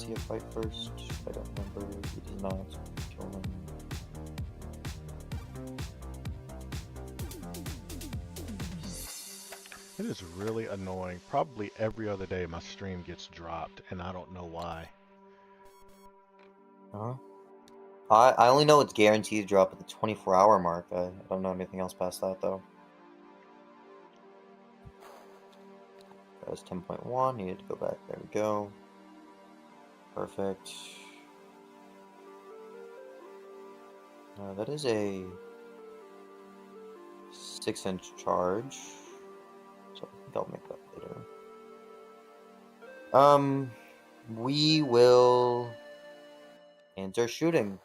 he a fight first? I don't remember. He does not kill him. It is really annoying. Probably every other day my stream gets dropped, and I don't know why. Huh? I only know it's guaranteed to drop at the 24-hour mark. I don't know anything else past that, though. That was 10.1. Needed to go back. There we go. Perfect. That is a 6-inch charge. So I think I'll make that later. We will enter shooting.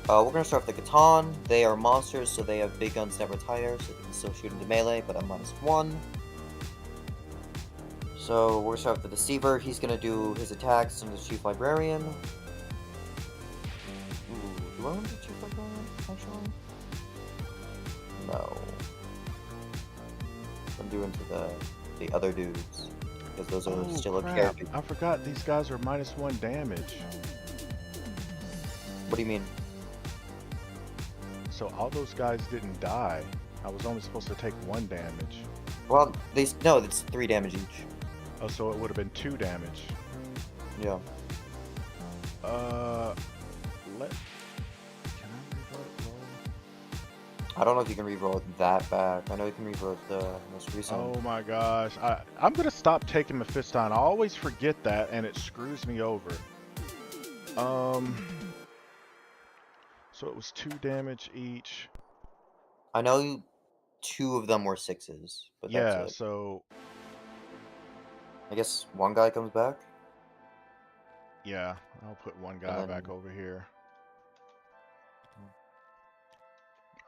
We're gonna start with the Catan. They are monsters, so they have big guns never tire, so they can still shoot into melee, but I'm -1. So we're gonna start with the Deceiver. He's gonna do his attacks on the Chief Librarian. Ooh, do I want to do Chief Librarian, actually? No. I'm doing to the other dudes, because those are still a character. I forgot these guys are -1 damage. What do you mean? So all those guys didn't die. I was only supposed to take 1 damage. Well, no, it's 3 damage each. Oh, so it would have been 2 damage. Yeah. Can I revert roll? I don't know if you can reroll that back. I know you can reroll the most recent. Oh my gosh. I'm gonna stop taking Mephiston. I always forget that and it screws me over. So it was 2 damage each. I know 2 of them were 6s, but yeah, that's it. So I guess one guy comes back. Yeah, I'll put one guy back over here.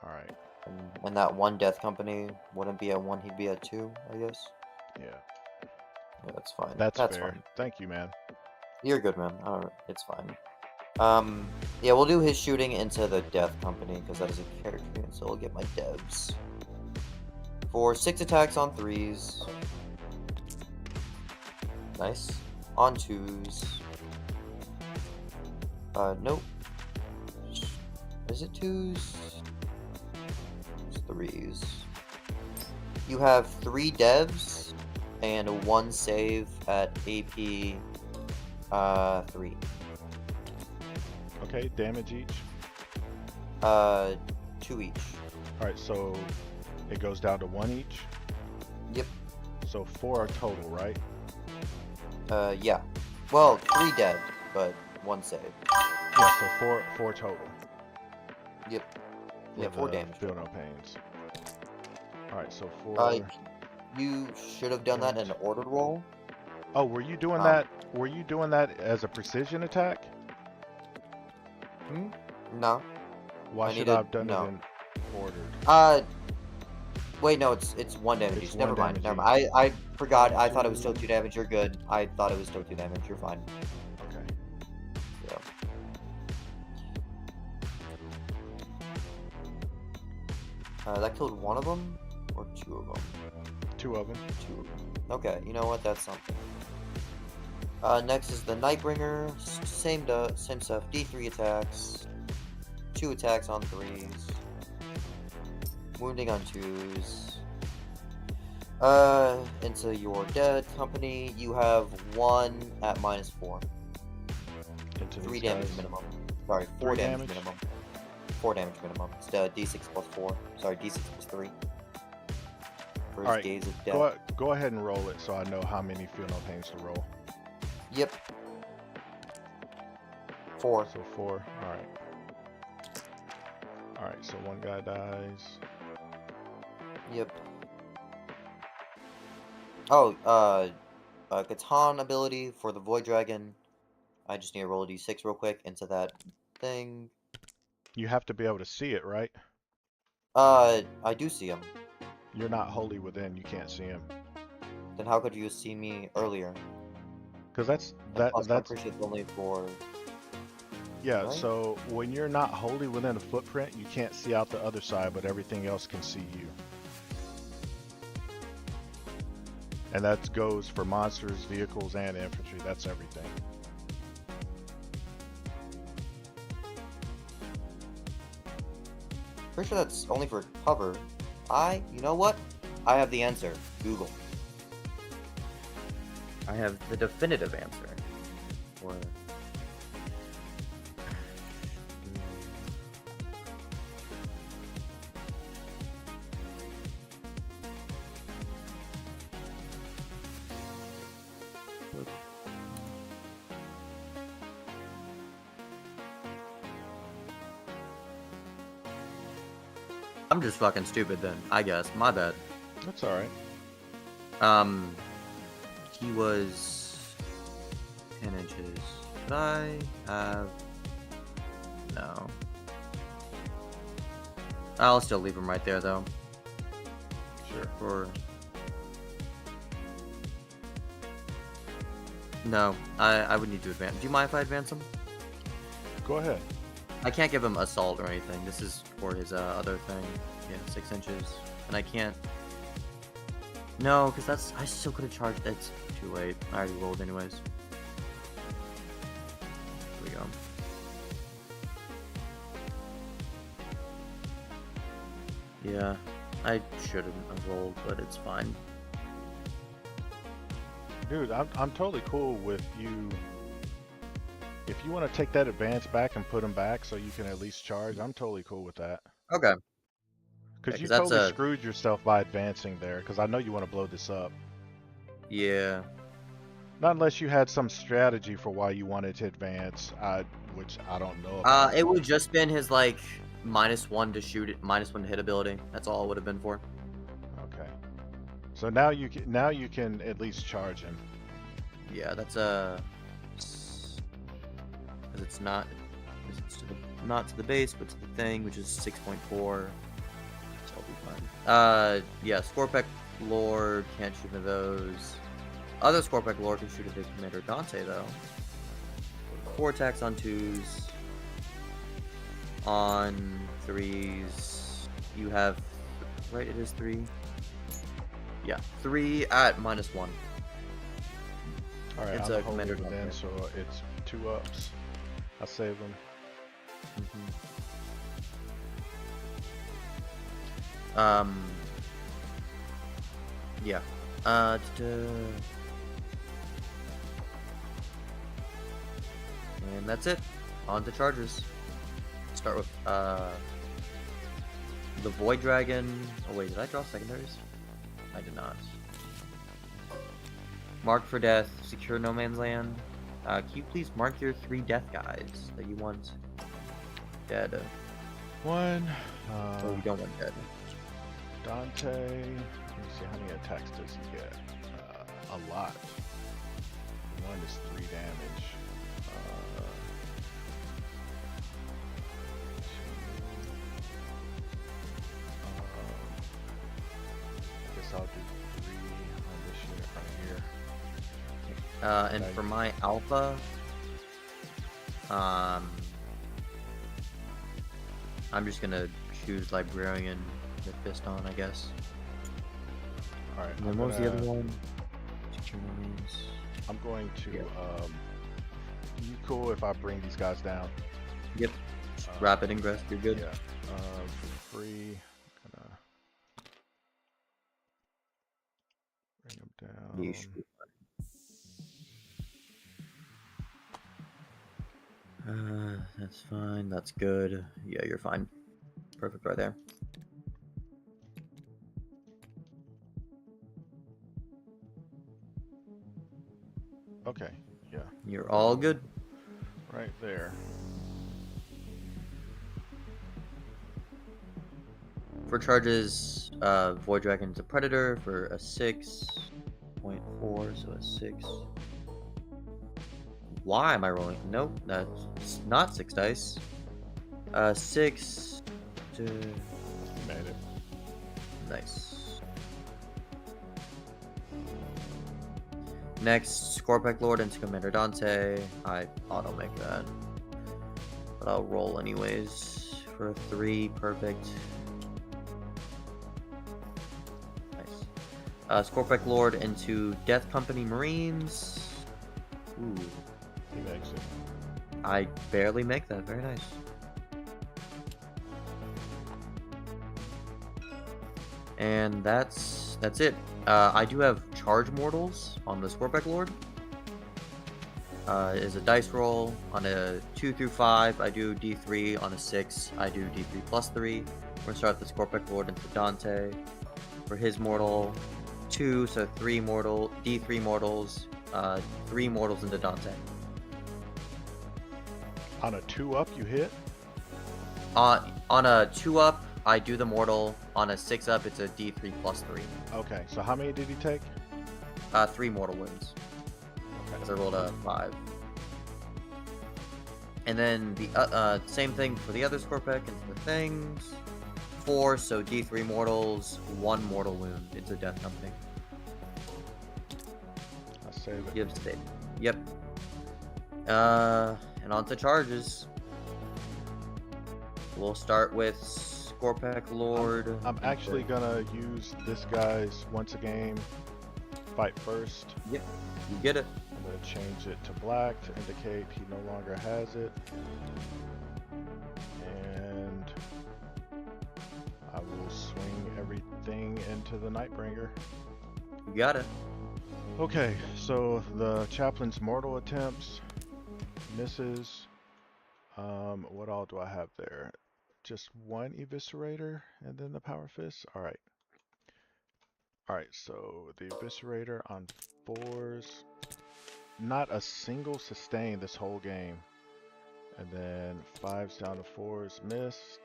All right. And that one death company wouldn't be at 1, he'd be at 2, I guess. Yeah. Yeah, that's fine. That's fair. Fine. Thank you, man. You're good, man. It's fine. Yeah, we'll do his shooting into the death company because that is a character, so I'll get my devs. For 6 attacks on 3s. Nice. On 2s. Nope. Is it 2s? It's 3s. You have 3 devs and 1 save at AP 3. Okay, damage each? 2 each. Alright, so it goes down to 1 each? Yep. So 4 total, right? Yeah. Well, 3 dead, but 1 save. Yeah, so 4 total. Yep. Yeah, 4 damage. Feel no pains. Alright, so 4. You should have done that in an ordered roll. Oh, were you doing that? Were you doing that as a precision attack? No. Why should I have done it in ordered? Wait, no, it's 1 damage each. Never mind. I forgot. I thought it was still 2 damage. You're good. I thought it was still 2 damage. You're fine. Okay. Yeah. That killed 1 of them or 2 of them? 2 of them. 2 of them. Okay, you know what? That's something. Next is the Nightbringer. Same stuff. D3 attacks. 2 attacks on 3s. Wounding on 2s. Into your dead company, you have 1 at -4. Into 3 damage minimum. Sorry, 4 damage minimum. 4 damage minimum. It's D6 plus 4. Sorry, D6 plus 3. For his gaze of death. Go ahead and roll it so I know how many feel no pains to roll. Yep. 4. So 4. Alright. Alright, so 1 guy dies. Yep. Oh, Catan ability for the Void Dragon. I just need to roll a d6 real quick into that thing. You have to be able to see it, right? I do see him. You're not wholly within, you can't see him. Then how could you see me earlier? Because that's only for... Yeah, right? So when you're not wholly within a footprint, you can't see out the other side, but everything else can see you. And that goes for monsters, vehicles, and infantry. That's everything. Pretty sure that's only for cover. You know what? I have the answer. Google. I have the definitive answer. Or... I'm just fucking stupid then, I guess. My bad. That's alright. He was 10 inches. Could I have... No. I'll still leave him right there, though. Sure. For... No, I would need to advance. Do you mind if I advance him? Go ahead. I can't give him assault or anything. This is for his other thing. Yeah, 6 inches. And I can't... No, because that's... I still could have charged... It's too late. I already rolled anyways. Here we go. Yeah, I shouldn't have rolled, but it's fine. Dude, I'm totally cool with you. If you want to take that advance back and put them back so you can at least charge, I'm totally cool with that. Okay. Because Yeah, you 'cause that's totally a- screwed yourself by advancing there, because I know you want to blow this up. Yeah. Not unless you had some strategy for why you wanted to advance, which I don't know about. It would just been his, like, -1 to shoot it, -1 to hit ability. That's all it would have been for. Okay. So now you can at least charge him. Yeah, that's because it's not not to the base, but to the thing, which is 6.4. So I'll be fine. Yeah, Scorpec Lord can't shoot into those. Other Scorpec Lord can shoot at the Commander Dante though. 4 attacks on 2s. On 3s, you have right. It is 3. Yeah, 3 at -1. All right, It's I'm a commander holding it in, down so it's 2 ups. I save them. Yeah. And that's it. On to charges. Start with the Void Dragon. Oh wait, did I draw secondaries? I did not. Mark for death. Secure no man's land. Can you please mark your 3 death guys that you want dead? 1. Or you don't want dead. Dante. Let me see how many attacks does he get. A lot. 1 is 3 damage. 2. I guess I'll do 3 on this unit right here. And for my alpha, I'm just gonna choose Librarian with Piston, I guess. Alright, And then what was the other one? Secure Marines. I'm going to, Yeah. You cool if I bring these guys down? Yep. Rapid ingress, you're good. Yeah. For free, gonna bring them down. You should be fine. That's fine. That's good. Yeah, you're fine. Perfect right there. Okay, yeah, You're all good. right there. For charges, Void Dragon's a Predator for a 6.4, so a 6. Why am I rolling? Nope, that's not 6 dice. 6 to... Made it. Nice. Next, Scorpec Lord into Commander Dante. I auto-make that. But I'll roll anyways for a 3. Perfect. Nice. Scorpic Lord into Death Company Marines. Ooh. He makes it. I barely make that. Very nice. And that's it. I do have Charge Mortals on the Scorpic Lord. Is a dice roll. On a 2 through 5, I do D3. On a 6, I do D3 plus 3. We're gonna start the Scorpic Lord into Dante. For his mortal, 2, so 3 mortal, D3 mortals, 3 mortals into Dante. On a 2-up, you hit? On a 2-up, I do the mortal. On a 6-up, it's a D3 plus 3. Okay, so how many did he take? 3 mortal wounds. Okay. Because I rolled a 5. And then the same thing for the other Scorpic into the things. 4, so D3 mortals, 1 mortal wound. It's a Death Company. I'll save it. Yep, save. Yep. And on to charges. We'll start with Scorpic Lord. I'm actually gonna use this guy's once a game fight first. Yep, you get it. I'm gonna change it to black to indicate he no longer has it. And I will swing everything into the Nightbringer. You got it. Okay, so the Chaplain's mortal attempts misses. What all do I have there? Just one Eviscerator and then the Power Fist? Alright. Alright, so the Eviscerator on 4s. Not a single sustain this whole game. And then 5s down to 4s missed.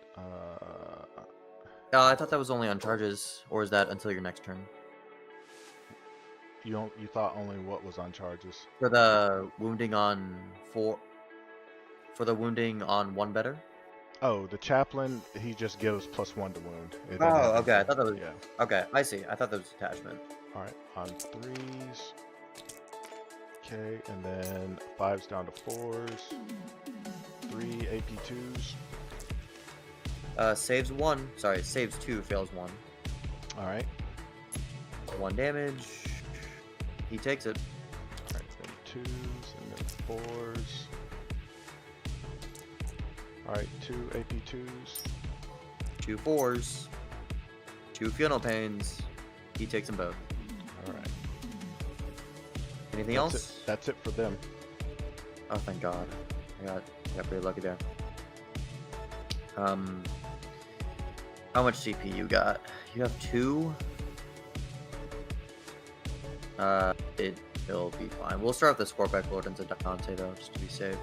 I thought that was only on charges, or is that until your next turn? You thought only what was on charges? For the wounding on 4. For the wounding on 1 better? Oh, the Chaplain, he just gives +1 to wound. It doesn't Oh, have okay. I anything. thought that was. Yeah. Okay, I see. I thought that was attachment. Alright, on 3s. Okay, and then 5s down to 4s. 3 AP2s. Saves 1. Sorry, saves 2, fails 1. Alright. 1 damage. He takes it. Alright, then 2s and then 4s. Alright, 2 AP2s. 2 4s. 2 funeral pains. He takes them both. Alright. Anything That's else? it. That's it for them. Oh, thank God. I got pretty lucky there. How much CP you got? You have 2? It'll be fine. We'll start with the Scorpic Lord into Dante though, just to be safe.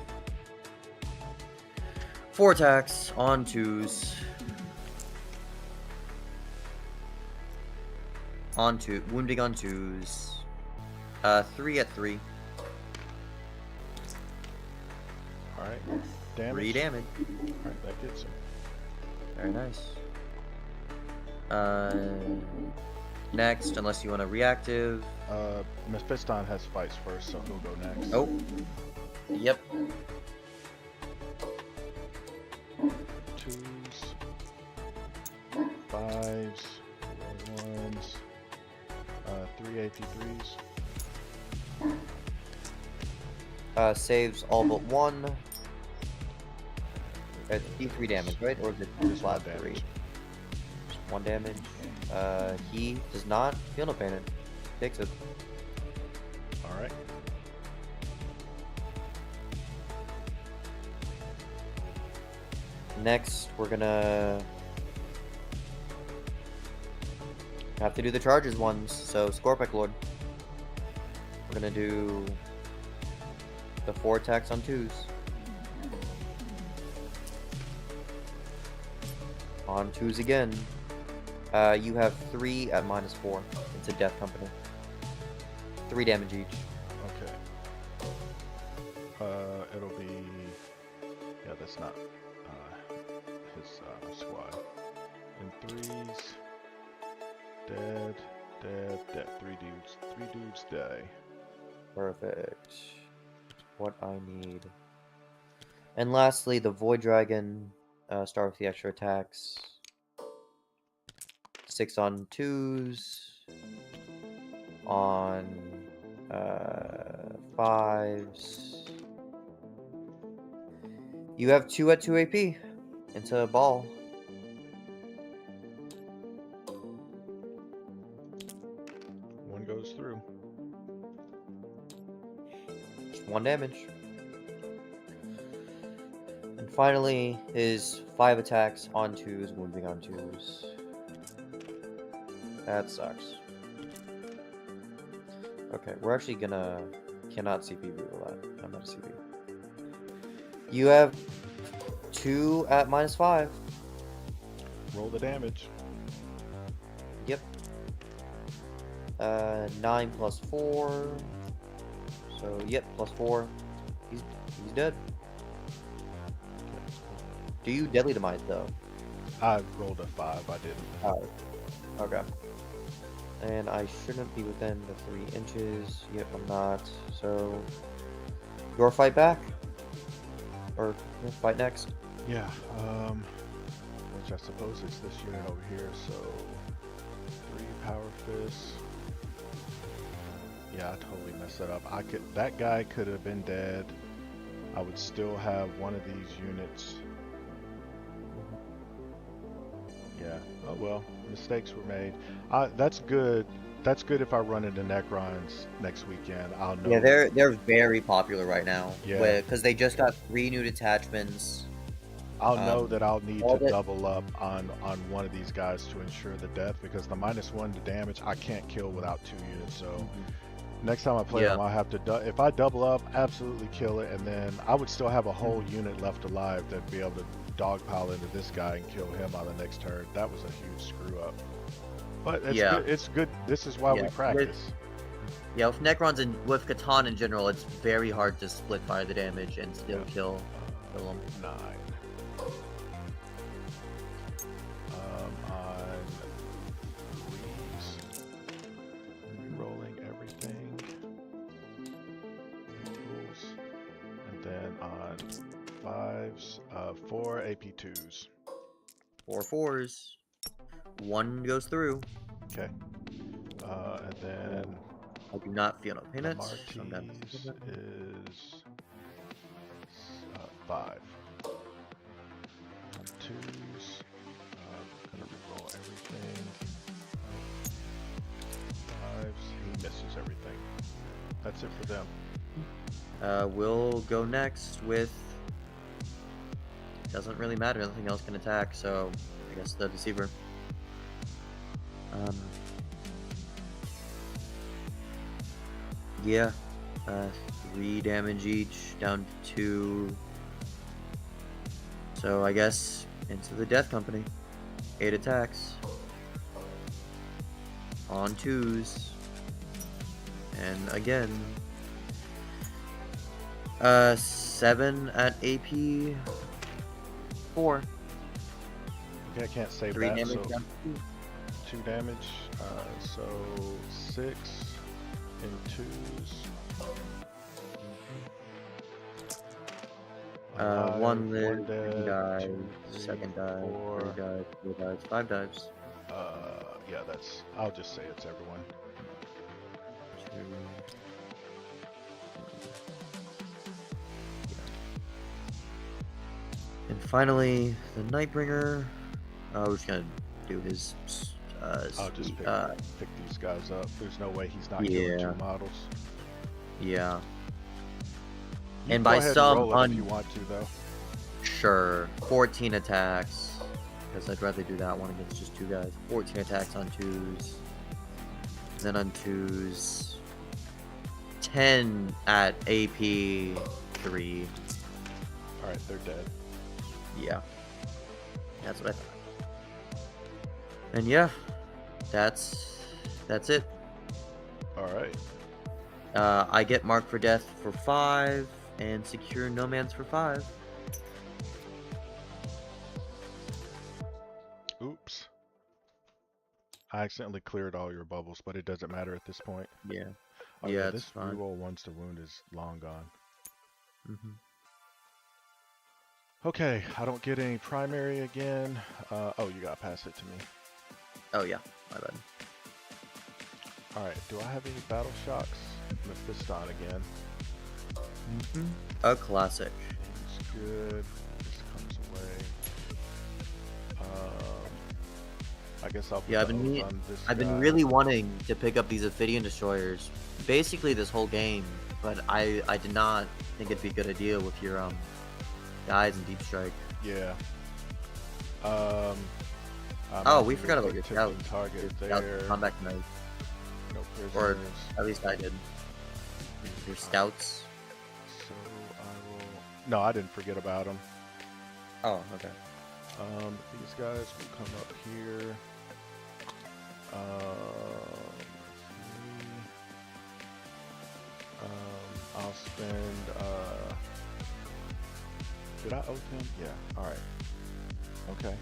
4 attacks on 2s. Wounding on 2s. 3 at 3. Alright. Damage. 3 damage. Alright, that gets him. Very nice. Next, unless you want a reactive. Mephiston has fights first, so he'll go next. Oh. Yep. 2s. 5s. 1s. 3 AP3s. Saves all but 1. D3 damage, right? Or is it Just flat 1 3? damage. 1 damage. He does not feel no pain. Takes it. Alright. Next, we're gonna have to do the charges ones. So, Scorpic Lord. We're gonna do the 4 attacks on 2s. On 2s again. You have 3 at -4. It's a Death Company. 3 damage each. Okay. It'll be... Yeah, that's not his squad. And 3s. Dead. 3 dudes. 3 dudes die. Perfect. What I need. And lastly, the Void Dragon. Start with the extra attacks. 6 on 2s. on 5s. You have 2 at 2 AP into a ball. One goes through. Just 1 damage. And finally, his 5 attacks on 2s, wounding on 2s. That sucks. Okay, we're actually cannot CP Google that. I'm not a CP. You have 2 at -5. Roll the damage. Yep. 9 plus 4. So yep, plus 4. He's dead. Do you deadly demise though? I rolled a 5. I didn't. Oh. Okay. And I shouldn't be within the 3 inches. Yep, I'm not. So your fight back, or fight next. Yeah. Which I suppose is this unit over here. So 3 power fists. Yeah, I totally messed that up. That guy could have been dead. I would still have one of these units. Yeah. Oh well, mistakes were made. That's good. That's good if I run into Necrons next weekend. I'll know. Yeah, they're very popular right now. Yeah. Because they just got 3 new detachments. I'll know that I'll need to that- double up on one of these guys to ensure the death, because the -1 to damage I can't kill without 2 units. So next time I play them, I'll have to if I double up, absolutely kill it, and then I would still have a whole unit left alive that'd be able to dogpile into this guy and kill him on the next turn. That was a huge screw up. But it's good. It's good. This is why we practice. With Necrons and with Catan in general, it's very hard to split fire the damage and still kill them. 9. On 3s, re-rolling everything. Rules. And then on 5s, 4 AP2s. 4 4s. 1 goes through. Okay. And then I do not feel no pain. Marty's is 5. 2s. Gonna re-roll everything. 5s. He misses everything. That's it for them. We'll go next with. Doesn't really matter. Nothing else can attack. So I guess the Deceiver. 3 damage each, down to 2. So I guess into the Death Company. 8 attacks. On 2s. And again. 7 at AP 4. Okay, I can't save 3 that. damage So down to 2. 2 damage. So 6 in 2s. 1 live, 2 dead, dies, 2, 2nd dive, 4. 3 dives, 4 dives, 5 dives. Yeah, that's. I'll just say it's everyone. 2. And finally, the Nightbringer. We're just gonna do his. I'll just pick these guys up. There's no way he's not killing 2 models. Yeah. You And go by ahead some and roll it if you want to, though. Sure. 14 attacks. Because I'd rather do that one against just 2 guys. 14 attacks on 2s. Then on 2s. 10 at AP 3. Alright, they're dead. Yeah. That's what I thought. And yeah, that's it. Alright. I get marked for death for 5 and secure no man's for 5. Oops. I accidentally cleared all your bubbles, but it doesn't matter at this point. Yeah. Oh, Yeah, this it's fine. reroll once the wound is long gone. Mm-hmm. Okay, I don't get any primary again. Oh, you gotta pass it to me. Oh yeah, my bad. Alright, do I have any battle shocks? Mephiston again. A classic. He's good. This comes away. I guess I'll put Yeah, the oath on this I've been guy. really wanting to pick up these Ophidian destroyers, basically this whole game, but I did not think it'd be a good idea with your guys in Deep Strike. Yeah. Oh, we forgot about your scouts. scouts. Target Your scouts there. combat knife, No or prisoners. at least I did. Your scouts. So I will. No, I didn't forget about them. Oh, okay. These guys will come up here. I'll spend. Did I oath him? Yeah. All right. Okay.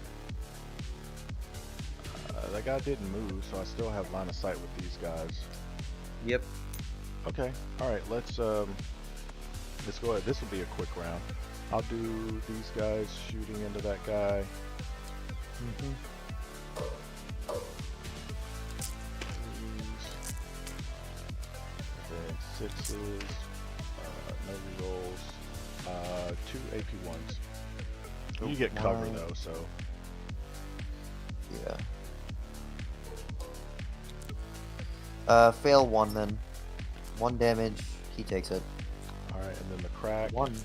That guy didn't move, so I still have line of sight with these guys. Yep. Okay. All right. Let's go ahead. This will be a quick round. I'll do these guys shooting into that guy. Threes. And then sixes. No rerolls. 2 AP1s. You get cover though, so. Yeah. Fail 1 then. 1 damage. He takes it. All right, and then the crack. 1.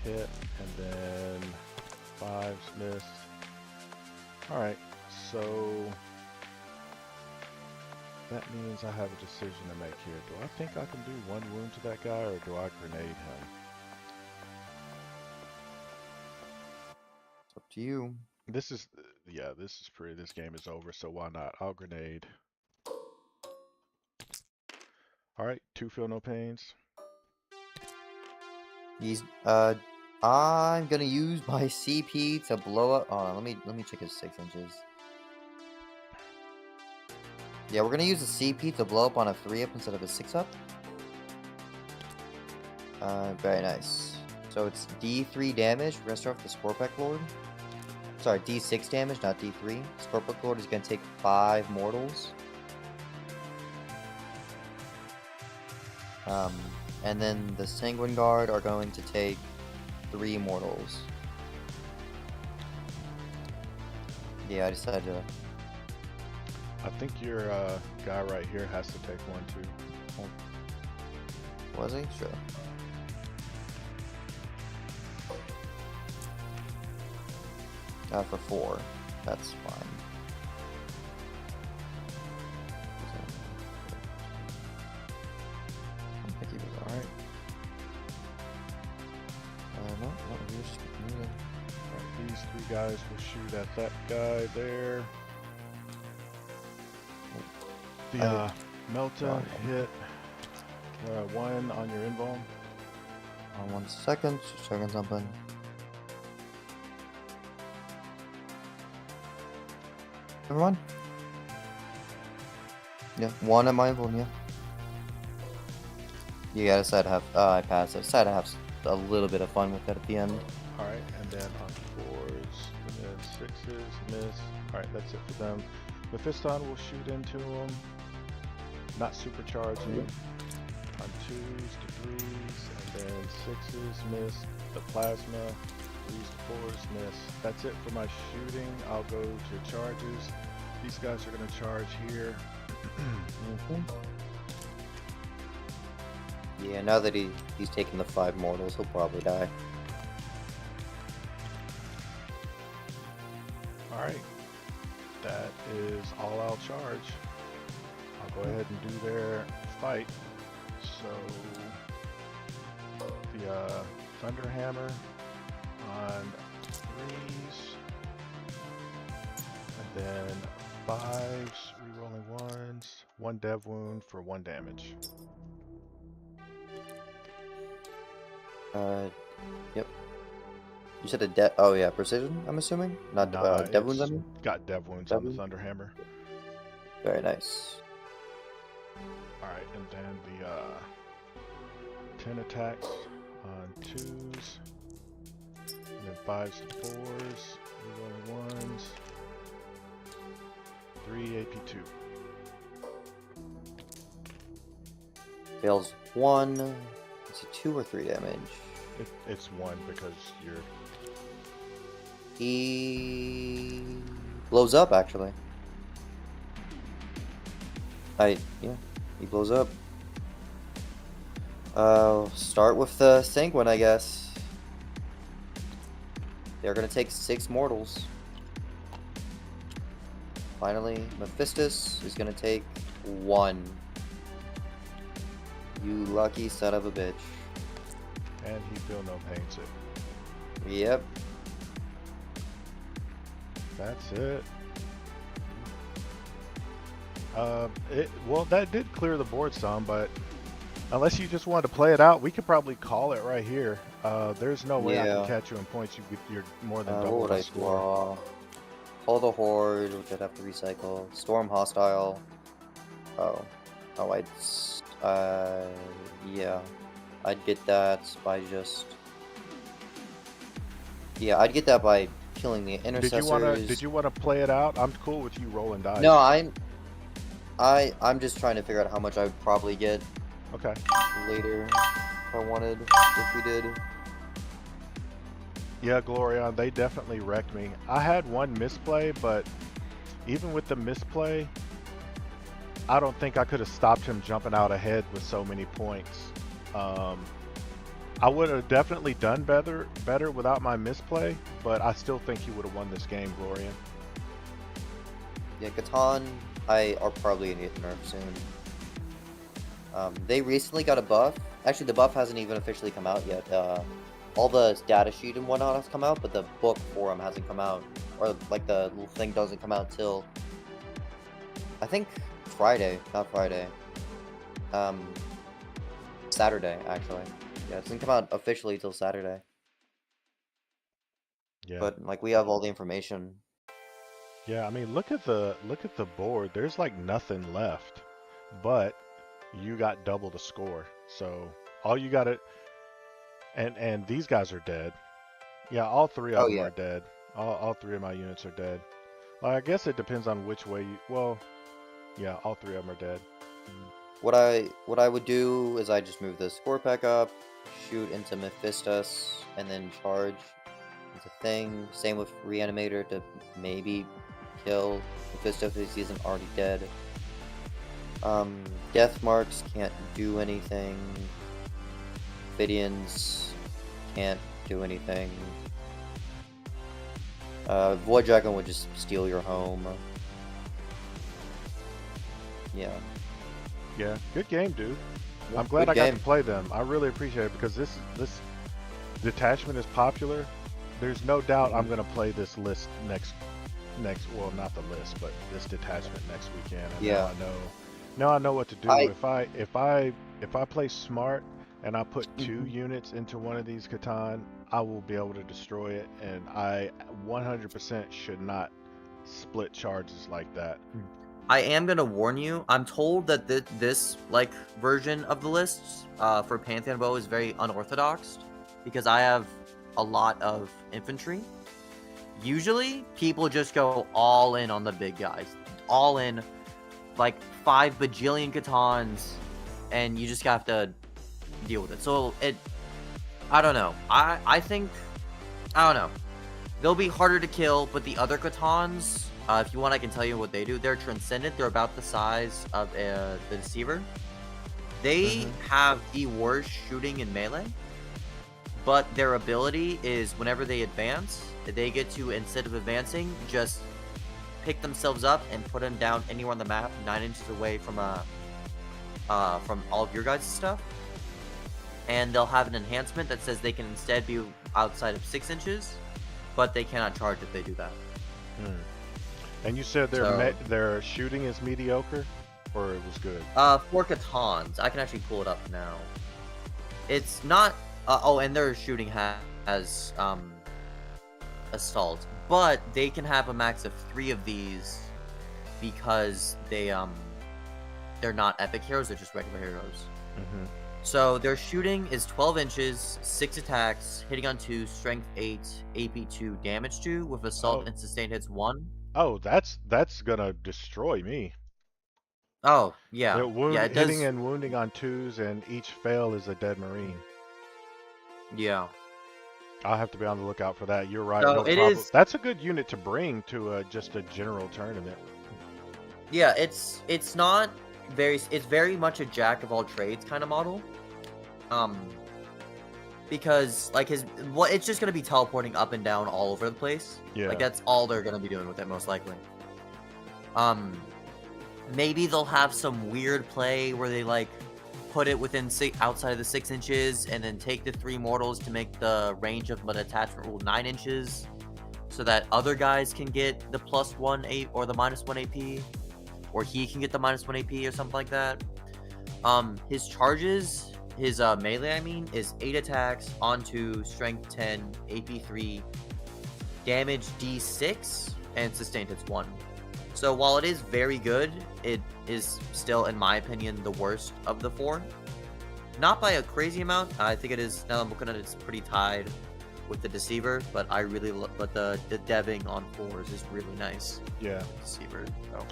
Hit, and then 5s missed. Alright, so that means I have a decision to make here. Do I think I can do 1 wound to that guy, or do I grenade him? It's up to you. This is, yeah, this is pretty, this game is over, so why not? I'll grenade. Alright, 2 feel no pains. He's I'm gonna use my CP to blow up. Oh, let me check his 6 inches. Yeah, we're gonna use the CP to blow up on a 3-up instead of a 6-up. Very nice. So it's D3 damage. We're gonna start with the Scorpec Lord. Sorry, D6 damage, not D3. Scorpec Lord is gonna take 5 mortals. And then the Sanguine Guard are going to take 3 mortals. Yeah, I decided to... I think your guy right here has to take 1 too. Was he? Sure. For 4. That's fine. I think he was alright. No, he was just moving. Alright, these 3 guys will shoot at that guy there. The Melta hit 1 on your invuln. 1 second, just checking something. Everyone? Yeah, 1 at my invuln, yeah. Yeah, I decided to have, I passed. I decided to have a little bit of fun with it at the end. Alright, and then on 4s, and then 6s, miss. Alright, that's it for them. Mephiston will shoot into them, not supercharging. On 2s to 3s, and then 6s, miss. The plasma, 3s to 4s, miss. That's it for my shooting. I'll go to charges. These guys are going to charge here. Yeah, now that he's taking the 5 mortals, he'll probably die. Alright, that is all I'll charge. I'll go ahead and do their fight. So, the Thunder Hammer on 3s, and then 5s, rerolling 1s, 1 dev wound for 1 damage. Yep. You said a dev. Oh yeah, precision. I'm assuming, not dev wounds. I mean, got dev wounds dev on the wounds? Thunder Hammer. Very nice. All right, and then the 10 attacks on 2s, and then 5s to 4s, rerolling 1s, 3 AP2. Fails 1. Is it 2 or 3 damage? It's 1 because you're... He blows up, actually. Yeah, he blows up. Start with the Sanguine, I guess. They're gonna take 6 mortals. Finally, Mephistus is gonna take 1. You lucky son of a bitch. And he feel no pains it. Yep. That's it. Well, that did clear the board some, but unless you just wanted to play it out, we could probably call it right here. There's no way I Yeah. can catch you in points. You're more than What double would the I score. draw? Call the Horde, which I'd have to recycle. Storm Hostile. Oh, yeah. I'd get that by just... Yeah, I'd get that by killing the intercessors. Did you wanna play it out? I'm cool with you rolling dice. No, I'm just trying to figure out how much I would probably get Okay. later if I wanted, if we did. Yeah, Glorion, they definitely wrecked me. I had one misplay, but even with the misplay, I don't think I could have stopped him jumping out ahead with so many points. I would have definitely done better without my misplay, but I still think he would have won this game, Glorian. Yeah, Catan, are probably gonna get nerfed soon. They recently got a buff. Actually, the buff hasn't even officially come out yet. All the data sheet and whatnot has come out, but the book for him hasn't come out. Or, like, the little thing doesn't come out till... I think Friday. Not Friday. Saturday, actually. Yeah, it doesn't come out officially till Saturday. Yeah. But, like, we have all the information. Yeah, I mean, look at the board. There's like nothing left, but you got double the score. So all you got to, and these guys are dead. Yeah, all 3 of them are dead. All 3 of my units are dead. Well, I guess it depends on which way you. Well, yeah, all 3 of them are dead. What I would do is I just move the score pack up, shoot into Mephistus, and then charge into thing. Same with Reanimator to maybe kill Mephistus if he isn't already dead. Death Marks can't do anything. Ophidians can't do anything. Void Dragon would just steal your home. Yeah. Yeah, good game, dude. Yeah, I'm glad good I got game. to play them. I really appreciate it because this detachment is popular. There's no doubt I'm gonna play this list next. Well, not the list, but this detachment next weekend. And Yeah. Now I know what to do. If I play smart and I put 2 units into one of these Catan, I will be able to destroy it. And I 100% should not split charges like that. I am gonna warn you. I'm told that this like version of the list for Pantheon Bow is very unorthodox because I have a lot of infantry. Usually, people just go all in on the big guys, all in, like 5 bajillion Catans, and you just have to deal with it. So I don't know. I think, I don't know. They'll be harder to kill, but the other Catans, if you want, I can tell you what they do. They're transcendent. They're about the size of the Deceiver. They have the worst shooting in melee, but their ability is whenever they advance, they get to, instead of advancing, just pick themselves up and put them down anywhere on the map, 9 inches away from all of your guys' stuff. And they'll have an enhancement that says they can instead be outside of 6 inches, but they cannot charge if they do that. And you said their shooting is mediocre, or it was good? For Catans, I can actually pull it up now. It's not. And their shooting has assault, but they can have a max of 3 of these because they're not epic heroes; they're just regular heroes. So their shooting is 12 inches, 6 attacks, hitting on 2, strength 8, AP 2, damage 2, with assault and sustained hits 1. Oh, that's gonna destroy me. Oh, yeah. Yeah, it Hitting does. and wounding on 2s, and each fail is a dead Marine. Yeah. I'll have to be on the lookout for that. You're right. So He'll it probably. is. That's a good unit to bring to just a general tournament. Yeah, it's not very. It's very much a jack of all trades kind of model. Um, because like it's just gonna be teleporting up and down all over the place. Yeah. Like that's all they're gonna be doing with it most likely. Um, maybe they'll have some weird play where they like put it within outside of the 6 inches and then take the 3 mortals to make the range of an attachment rule 9 inches, so that other guys can get the +1 8 or the -1 AP, or he can get the -1 AP or something like that. His charges, his melee, I mean, is 8 attacks, on 2, strength 10, AP 3, damage D6, and sustained hits 1. So while it is very good, it is still, in my opinion, the worst of the 4. Not by a crazy amount. I think it is, now that I'm looking at it, it's pretty tied with the Deceiver, but I really but the deving on 4s is really nice. Yeah. Deceiver. So.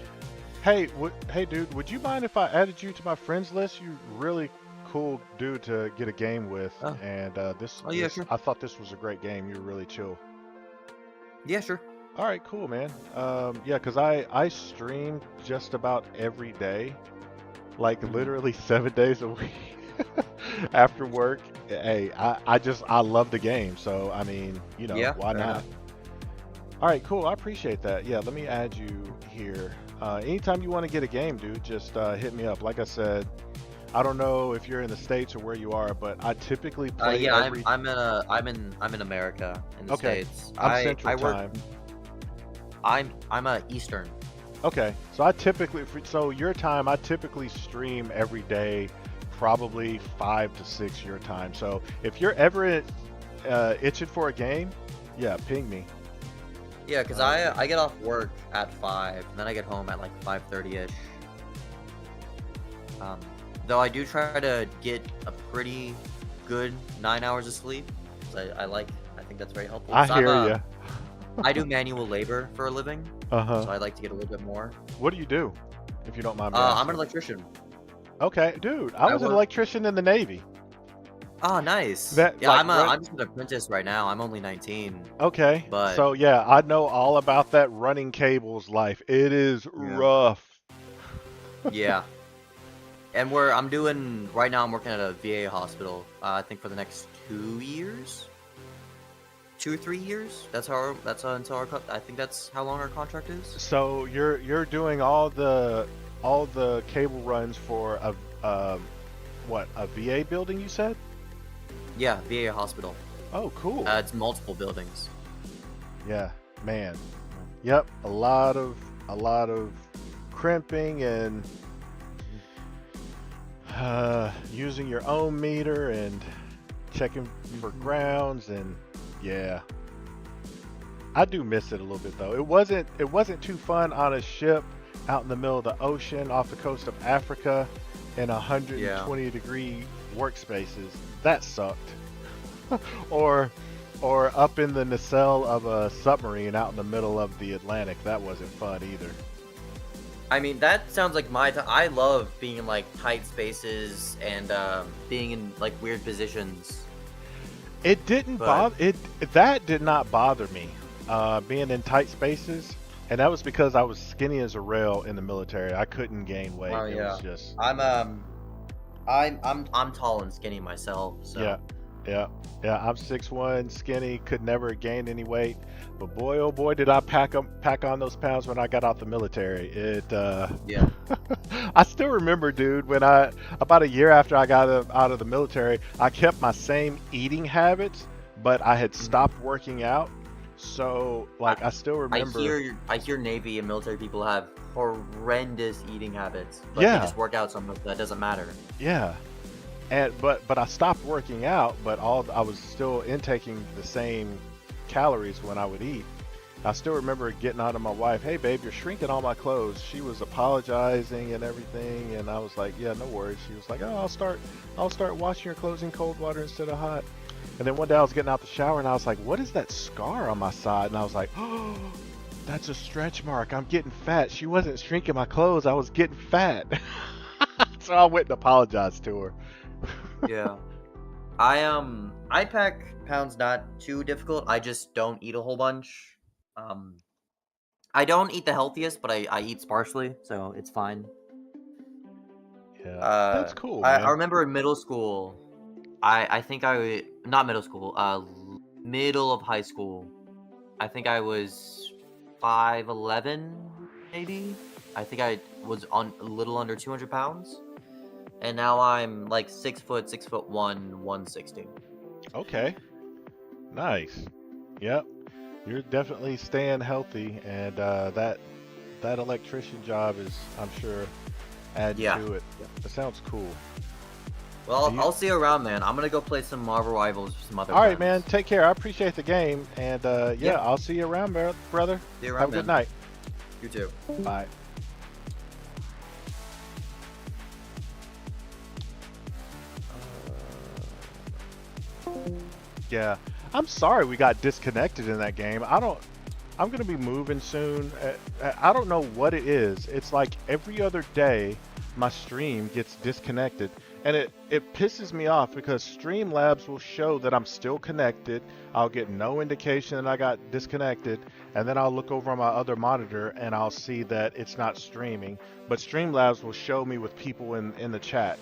Hey, hey, dude, would you mind if I added you to my friends list? You really cool dude to get a game with, and yeah, sure. I thought this was a great game. You're really chill. Yeah, sure. All right, cool, man. Yeah, because I stream just about every day, like literally 7 days a week after work. Hey, I love the game, so I mean, you know, Yeah, why not? enough. All right, cool. I appreciate that. Yeah, let me add you here. Anytime you want to get a game, dude, just hit me up. Like I said, I don't know if you're in the States or where you are, but I typically play. Yeah, I'm in America, in the States. I'm Central Time. I'm Eastern. Okay, so your time, I typically stream every day, probably 5 to 6 your time. So if you're ever itching for a game, yeah, ping me. Yeah, because I get off work at 5, and then I get home at like 5:30ish. Though I do try to get a pretty good 9 hours of sleep. I think that's very helpful. I hear you. I do manual labor for a living, so I like to get a little bit more. What do you do, if you don't mind me I'm an electrician. Okay, dude, I was an electrician in the Navy. Oh, nice. Yeah, I'm just an apprentice right now. I'm only 19. Okay, but so yeah, I know all about that running cables life. It is rough. Yeah. And I'm working at a VA hospital, I think for the next 2 years. 2 or 3 years. That's until I think that's how long our contract is. So you're doing all the cable runs for a VA building, you said? Yeah, VA hospital. Oh, cool. It's multiple buildings. Yeah, man. Yep, a lot of crimping and using your own meter and checking for grounds, and yeah, I do miss it a little bit though. It wasn't too fun on a ship out in the middle of the ocean off the coast of Africa in 120-degree workspaces. That sucked. or up in the nacelle of a submarine out in the middle of the Atlantic. That wasn't fun either. I mean, that sounds like I love being in like tight spaces and being in like weird positions. It didn't bother. That did not bother me. Being in tight spaces, and that was because I was skinny as a rail in the military. I couldn't gain weight. Oh, It yeah. was just. I'm tall and skinny myself. So. Yeah. I'm 6'1", skinny, could never gain any weight. But boy, oh boy, did I pack on those pounds when I got out the military. Yeah. I still remember, dude, when about a year after I got out of the military, I kept my same eating habits, but I had stopped working out. So, like, I still remember. I hear Navy and military people have horrendous eating habits, but Yeah. they just work out something that doesn't matter. Yeah. But I stopped working out, but I was still intaking the same calories when I would eat. I still remember getting out of my wife, "Hey babe, you're shrinking all my clothes." She was apologizing and everything, and I was like, "Yeah, no worries." She was like, "Oh, I'll start washing your clothes in cold water instead of hot." And then one day I was getting out the shower and I was like, "What is that scar on my side?" And I was like, "Oh, That's a stretch mark. I'm getting fat. She wasn't shrinking my clothes. I was getting fat. So I went and apologized to her. Yeah. I pack pounds not too difficult. I just don't eat a whole bunch. I don't eat the healthiest, but I eat sparsely, so it's fine. Yeah, that's cool, I man. remember in middle school, I think not middle school, middle of high school. I think I was 5'11", maybe. I think I was on a little under 200 pounds, and now I'm like 6'1", 160. Okay, nice. Yep, you're definitely staying healthy, and that electrician job is, I'm sure, adding Yeah. to it. That sounds cool. Well, Do you- I'll see you around, man. I'm gonna go play some Marvel Rivals with some other All right, friends. man. Take care. I appreciate the game, and yeah, Yeah. I'll see you around, brother. See you around, Have a good man. night. You too. Bye. Yeah, I'm sorry we got disconnected in that game. I'm gonna be moving soon. I don't know what it is. It's like every other day my stream gets disconnected, and it pisses me off because Streamlabs will show that I'm still connected. I'll get no indication that I got disconnected, and then I'll look over on my other monitor and I'll see that it's not streaming. But Streamlabs will show me with people in the chat.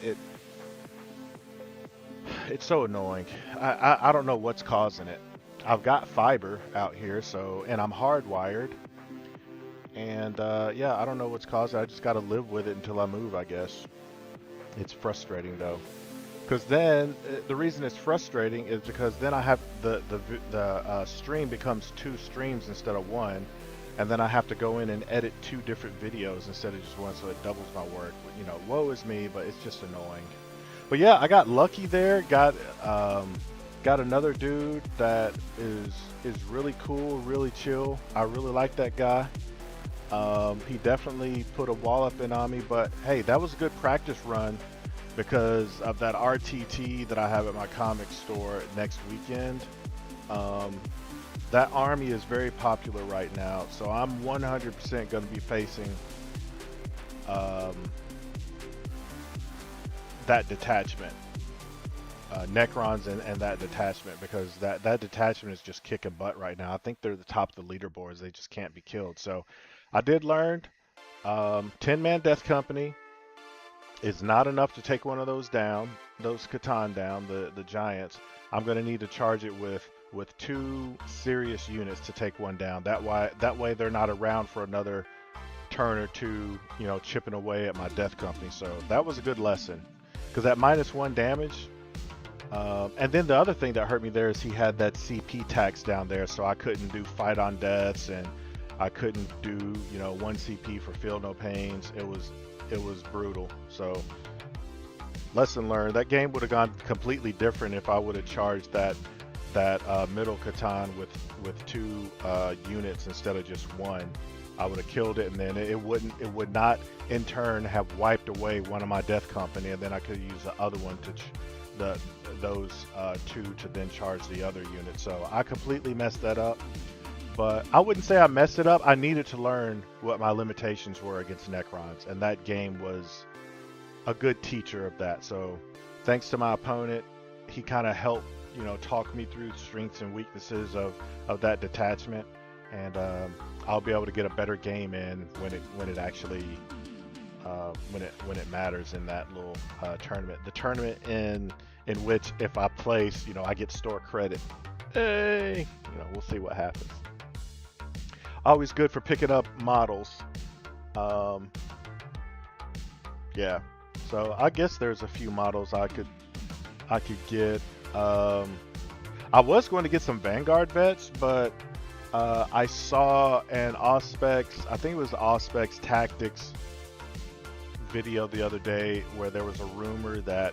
It's so annoying. I don't know what's causing it. I've got fiber out here, and I'm hardwired. And yeah, I don't know what's causing it. I just got to live with it until I move, I guess. It's frustrating though, because then the reason it's frustrating is because then I have the stream becomes 2 streams instead of 1, and then I have to go in and edit 2 different videos instead of just 1, so it doubles my work. You know, woe is me, but it's just annoying. But yeah, I got lucky there. Got another dude that is really cool, really chill. I really like that guy. He definitely put a wallop in on me, but hey, that was a good practice run because of that RTT that I have at my comic store next weekend. That army is very popular right now, so I'm 100% going to be facing that detachment, Necrons and that detachment, because that detachment is just kicking butt right now. I think they're the top of the leaderboards. They just can't be killed. So I did learn 10-man death company is not enough to take one of those down, those Catan down, the giants. I'm going to need to charge it with 2 serious units to take one down. That way they're not around for another turn or 2, you know, chipping away at my death company. So that was a good lesson, because that -1 damage. And then the other thing that hurt me there is he had that CP tax down there, so I couldn't do fight on deaths, and I couldn't do, you know, 1 CP for feel no pains. It was brutal. So lesson learned. That game would have gone completely different if I would have charged that middle Catan with 2 units instead of just 1. I would have killed it, and then it would not in turn have wiped away one of my death company, and then I could use the other one to those 2 to then charge the other unit. So I completely messed that up, but I wouldn't say I messed it up. I needed to learn what my limitations were against Necrons, and that game was a good teacher of that. So thanks to my opponent, he kind of helped, you know, talk me through strengths and weaknesses of that detachment, and I'll be able to get a better game in when it actually when it matters in that little tournament. The tournament in which if I place, you know, I get store credit. Hey, you know, we'll see what happens. Always good for picking up models. Yeah. So I guess there's a few models I could get. I was going to get some Vanguard vets, but I saw an Auspex, I think it was the Auspex Tactics video the other day, where there was a rumor that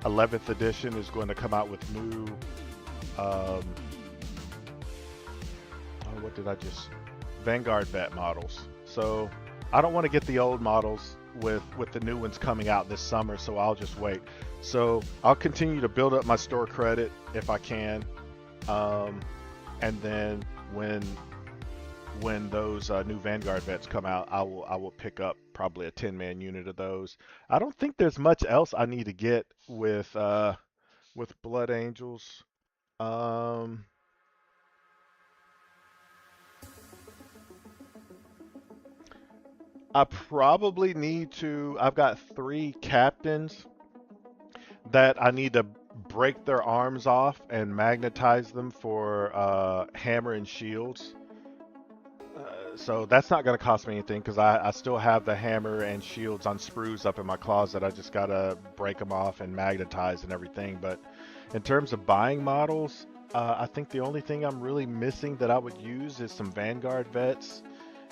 11th edition is going to come out with new Vanguard vet models. So I don't want to get the old models with the new ones coming out this summer, so I'll just wait. So I'll continue to build up my store credit if I can, and then when when those new Vanguard vets come out, I will pick up probably a 10-man unit of those. I don't think there's much else I need to get with Blood Angels. Um, I probably need to. I've got 3 captains that I need to break their arms off and magnetize them for hammer and shields. So that's not going to cost me anything because I still have the hammer and shields on sprues up in my closet. I just got to break them off and magnetize and everything. But in terms of buying models, I think the only thing I'm really missing that I would use is some Vanguard vets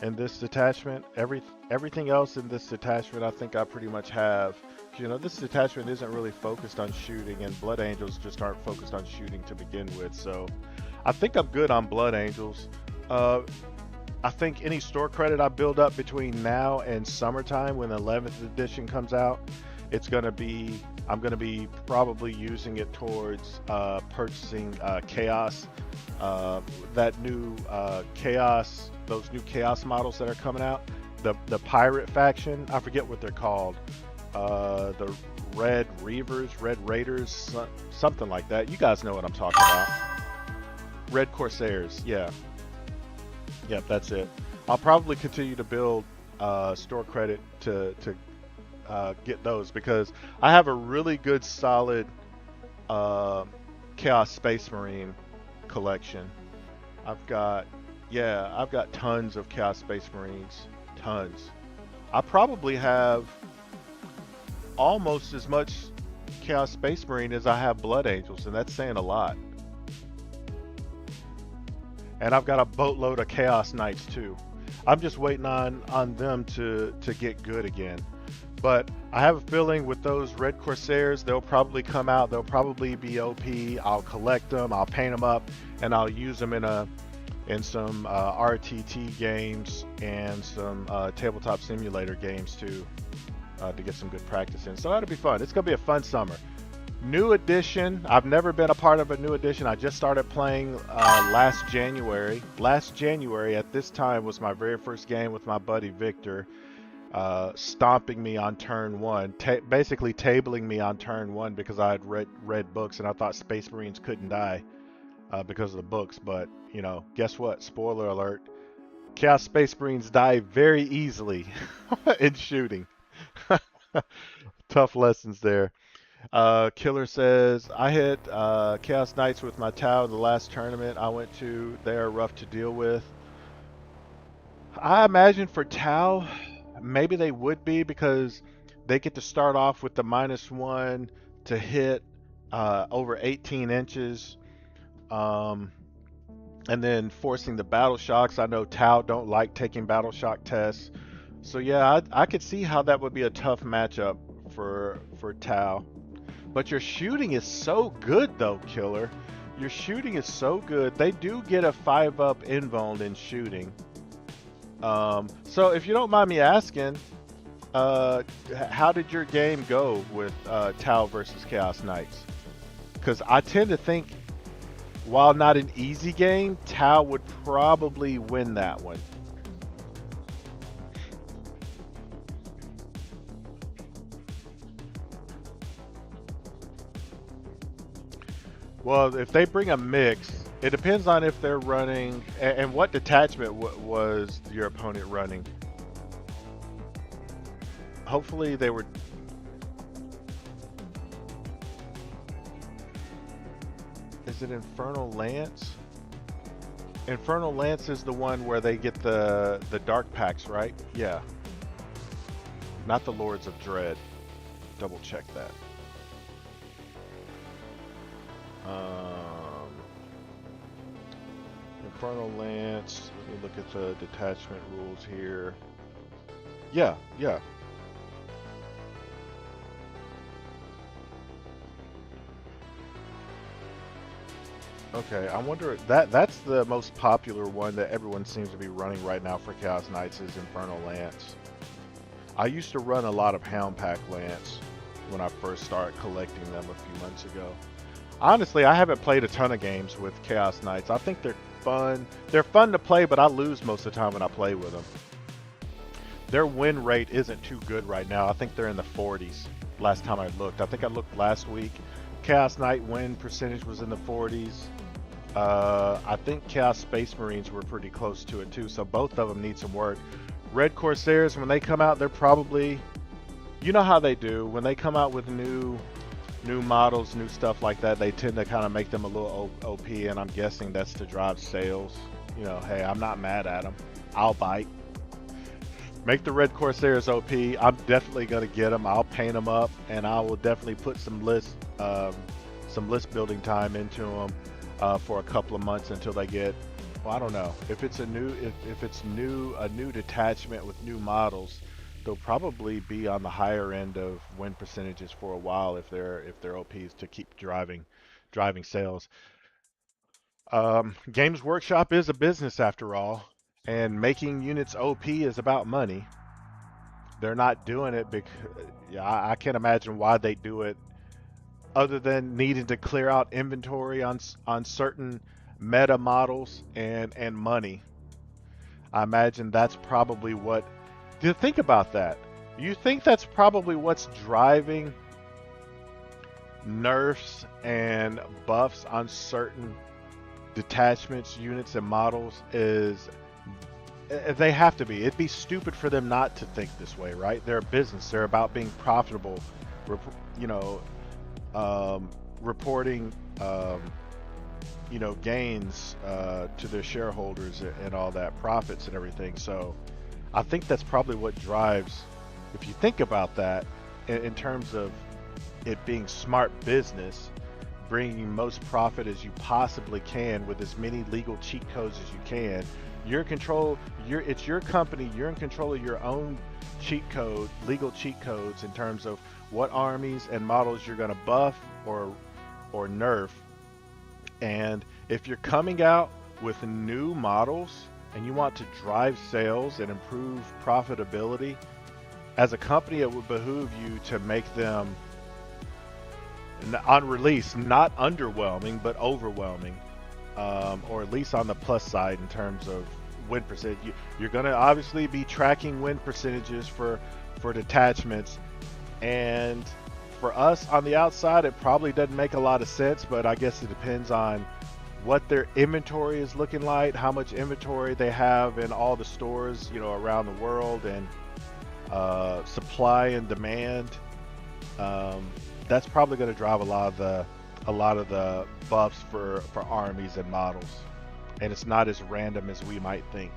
in this detachment. Everything else in this detachment I think I pretty much have. You know, this detachment isn't really focused on shooting, and Blood Angels just aren't focused on shooting to begin with. So I think I'm good on Blood Angels. I think any store credit I build up between now and summertime when the 11th edition comes out, I'm going to be probably using it towards purchasing Chaos, that new Chaos, those new Chaos models that are coming out, the pirate faction, I forget what they're called, the Red Reavers, Red Raiders, something like that. You guys know what I'm talking about. Red Corsairs, yeah. Yep, that's it. I'll probably continue to build store credit to get those because I have a really good solid Chaos Space Marine collection. I've got tons of Chaos Space Marines, tons. I probably have almost as much Chaos Space Marine as I have Blood Angels, and that's saying a lot. And I've got a boatload of Chaos Knights too. I'm just waiting on them to get good again. But I have a feeling with those Red Corsairs, they'll probably come out. They'll probably be OP. I'll collect them. I'll paint them up, and I'll use them in some RTT games and some tabletop simulator games too, to get some good practice in. So that'll be fun. It's gonna be a fun summer. New edition. I've never been a part of a new edition. I just started playing last January. Last January at this time was my very first game with my buddy Victor, stomping me on turn 1, basically tabling me on turn 1 because I had read books and I thought Space Marines couldn't die because of the books. But you know, guess what? Spoiler alert: Chaos Space Marines die very easily in shooting. Tough lessons there. Killer says, I hit Chaos Knights with my Tau the last tournament I went to. They are rough to deal with. I imagine for Tau, maybe they would be because they get to start off with the -1 to hit over 18 inches. And then forcing the battle shocks. I know Tau don't like taking battle shock tests. So yeah, I could see how that would be a tough matchup for Tau. But your shooting is so good though, Killer. Your shooting is so good. They do get a 5-up invuln in shooting. So if you don't mind me asking, how did your game go with Tau versus Chaos Knights? Because I tend to think, while not an easy game, Tau would probably win that one. Well, if they bring a mix, it depends on if they're running and what detachment was your opponent running. Hopefully they were. Is it Infernal Lance? Infernal Lance is the one where they get the dark packs, right? Yeah. Not the Lords of Dread. Double check that. Infernal Lance. Let me look at the detachment rules here. Yeah. Okay, I wonder that's the most popular one that everyone seems to be running right now for Chaos Knights is Infernal Lance. I used to run a lot of Hound Pack Lance when I first started collecting them a few months ago. Honestly, I haven't played a ton of games with Chaos Knights. I think fun. They're fun to play, but I lose most of the time when I play with them. Their win rate isn't too good right now. I think they're in the 40s last time I looked. I think I looked last week. Chaos Knight win percentage was in the 40s. I think Chaos Space Marines were pretty close to it too, so both of them need some work. Red Corsairs, when they come out, they're probably, you know how they do, when they come out with new models, new stuff like that, they tend to kind of make them a little OP, and I'm guessing that's to drive sales. You know, hey, I'm not mad at them. I'll bite. Make the Red Corsairs OP. I'm definitely going to get them. I'll paint them up, and I will definitely put some list building time into them for a couple of months until they get, well, I don't know. If it's a new detachment with new models, they'll probably be on the higher end of win percentages for a while if they're OPs to keep driving sales. Games Workshop is a business after all, and making units OP is about money. They're not doing it because, yeah, I can't imagine why they do it other than needing to clear out inventory on certain meta models and money. I imagine that's probably what. Think about that. You think that's probably what's driving nerfs and buffs on certain detachments, units, and models is they have to be. It'd be stupid for them not to think this way, right? They're a business. They're about being profitable, reporting, gains to their shareholders and all that, profits and everything. So I think that's probably what drives, if you think about that, in terms of it being smart business, bringing most profit as you possibly can with as many legal cheat codes as you can. You're in control. It's your company. You're in control of your own legal cheat codes in terms of what armies and models you're going to buff or nerf. And if you're coming out with new models and you want to drive sales and improve profitability, as a company, it would behoove you to make them on release not underwhelming but overwhelming, or at least on the plus side in terms of win percentage. You're going to obviously be tracking win percentages for detachments, and for us on the outside it probably doesn't make a lot of sense, but I guess it depends on what their inventory is looking like, how much inventory they have in all the stores around the world, and supply and demand. That's probably going to drive a lot of the buffs for armies and models, and it's not as random as we might think.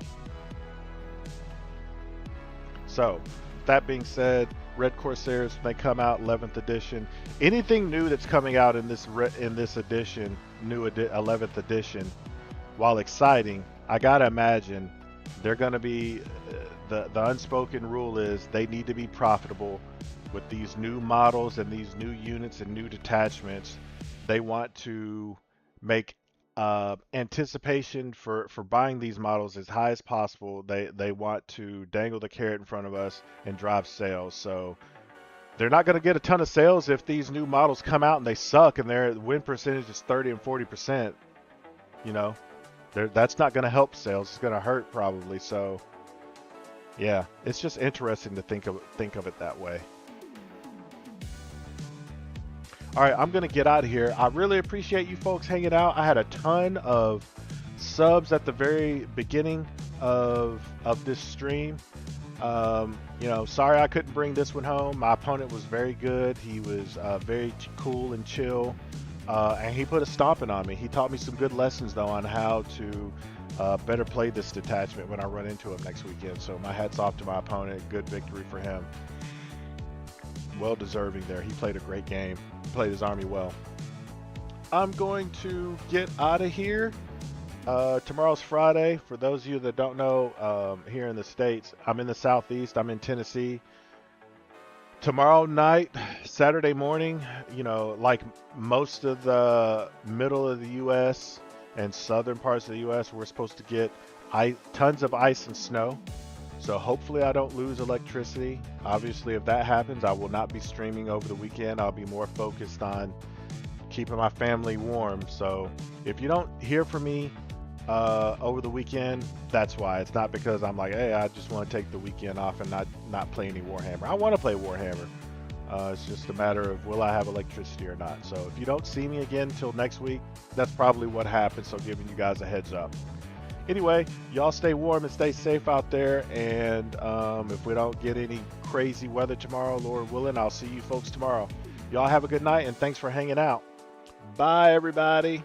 So that being said, Red Corsairs, when they come out 11th edition, anything new that's coming out in this edition, 11th edition, while exciting, I gotta imagine they're gonna be the unspoken rule is they need to be profitable with these new models and these new units and new detachments. They want to make anticipation for buying these models as high as possible. They want to dangle the carrot in front of us and drive sales. So they're not going to get a ton of sales if these new models come out and they suck and their win percentage is 30 and 40%. That's not going to help sales. It's going to hurt probably. So yeah, it's just interesting to think of it that way. All right, I'm going to get out of here. I really appreciate you folks hanging out. I had a ton of subs at the very beginning of this stream. Sorry I couldn't bring this one home. My opponent was very good. He was very cool and chill, and he put a stomping on me. He taught me some good lessons, though, on how to better play this detachment when I run into him next weekend. So my hat's off to my opponent. Good victory for him. Well deserving there. He played a great game. He played his army well. I'm going to get out of here. Tomorrow's Friday. For those of you that don't know, here in the States, I'm in the Southeast. I'm in Tennessee. Tomorrow night, Saturday morning, like most of the middle of the U.S. and southern parts of the U.S., we're supposed to get tons of ice and snow. So hopefully I don't lose electricity. Obviously, if that happens, I will not be streaming over the weekend. I'll be more focused on keeping my family warm. So if you don't hear from me over the weekend. That's why. It's not because I'm like, hey, I just want to take the weekend off and not play any Warhammer. I want to play Warhammer. It's just a matter of will I have electricity or not. So if you don't see me again until next week, that's probably what happened. So giving you guys a heads up. Anyway, y'all stay warm and stay safe out there. And if we don't get any crazy weather tomorrow, Lord willing, I'll see you folks tomorrow. Y'all have a good night and thanks for hanging out. Bye, everybody.